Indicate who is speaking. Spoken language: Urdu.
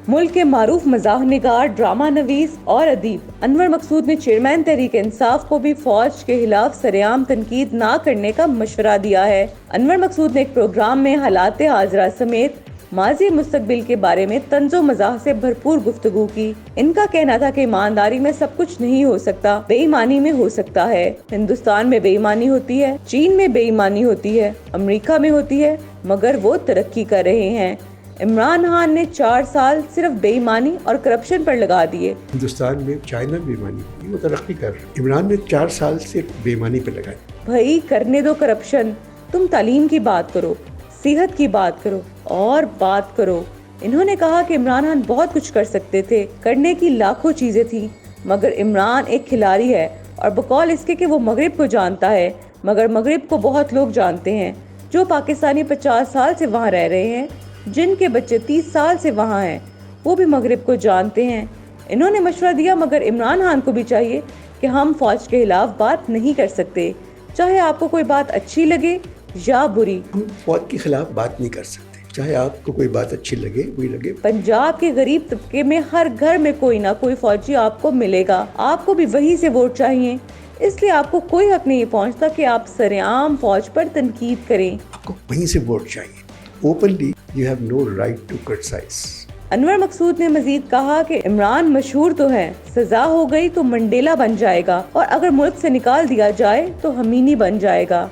Speaker 1: ملک کے معروف مزاح نگار، ڈرامہ نویس اور ادیب انور مقصود نے چیئرمین تحریک انصاف کو بھی فوج کے خلاف سرعام تنقید نہ کرنے کا مشورہ دیا ہے۔ انور مقصود نے ایک پروگرام میں حالات حاضرہ سمیت ماضی مستقبل کے بارے میں طنز و مزاح سے بھرپور گفتگو کی۔ ان کا کہنا تھا کہ ایمانداری میں سب کچھ نہیں ہو سکتا، بے ایمانی میں ہو سکتا ہے۔ ہندوستان میں بے ایمانی ہوتی ہے، چین میں بے ایمانی ہوتی ہے، امریکہ میں ہوتی ہے، مگر وہ ترقی کر رہے ہیں۔ عمران خان نے 4 سال صرف بے ایمانی اور کرپشن پر لگا دیے۔
Speaker 2: ہندوستان میں چائنا بے ایمانی ہوئی، وہ ترقی کر رہا ہے۔ عمران نے 4 سال صرف بے ایمانی پہ لگائی۔
Speaker 1: بھائی کرنے دو کرپشن، تم تعلیم کی بات کرو، صحت کی بات کرو اور بات کرو۔ انہوں نے کہا کہ عمران خان بہت کچھ کر سکتے تھے، کرنے کی لاکھوں چیزیں تھیں، مگر عمران ایک کھلاڑی ہے اور بقول اس کے کہ وہ مغرب کو جانتا ہے، مگر مغرب کو بہت لوگ جانتے ہیں۔ جو پاکستانی 50 سال سے وہاں رہ رہے ہیں، جن کے بچے 30 سال سے وہاں ہیں، وہ بھی مغرب کو جانتے ہیں۔ انہوں نے مشورہ دیا مگر عمران خان کو بھی چاہیے کہ ہم فوج کے خلاف بات نہیں کر سکتے، چاہے آپ کو کوئی بات اچھی لگے یا بری۔
Speaker 2: ہم فوج کے خلاف بات نہیں کر سکتے، چاہے آپ کو کوئی بات اچھی لگے وہی لگے۔
Speaker 1: پنجاب کے غریب طبقے میں ہر گھر میں کوئی نہ کوئی فوجی آپ کو ملے گا، آپ کو بھی وہی سے ووٹ چاہیے، اس لیے آپ کو کوئی حق نہیں پہنچتا کہ آپ سرعام فوج پر تنقید کریں۔
Speaker 2: آپ کو وہیں سے ووٹ چاہیے۔ Openly you have no right to criticise.
Speaker 1: Anwar Maqsood نے مزید کہا کہ عمران مشہور تو ہے، سزا ہو گئی تو منڈیلا بن جائے گا، اور اگر ملک سے نکال دیا جائے تو ہمینی بن جائے گا۔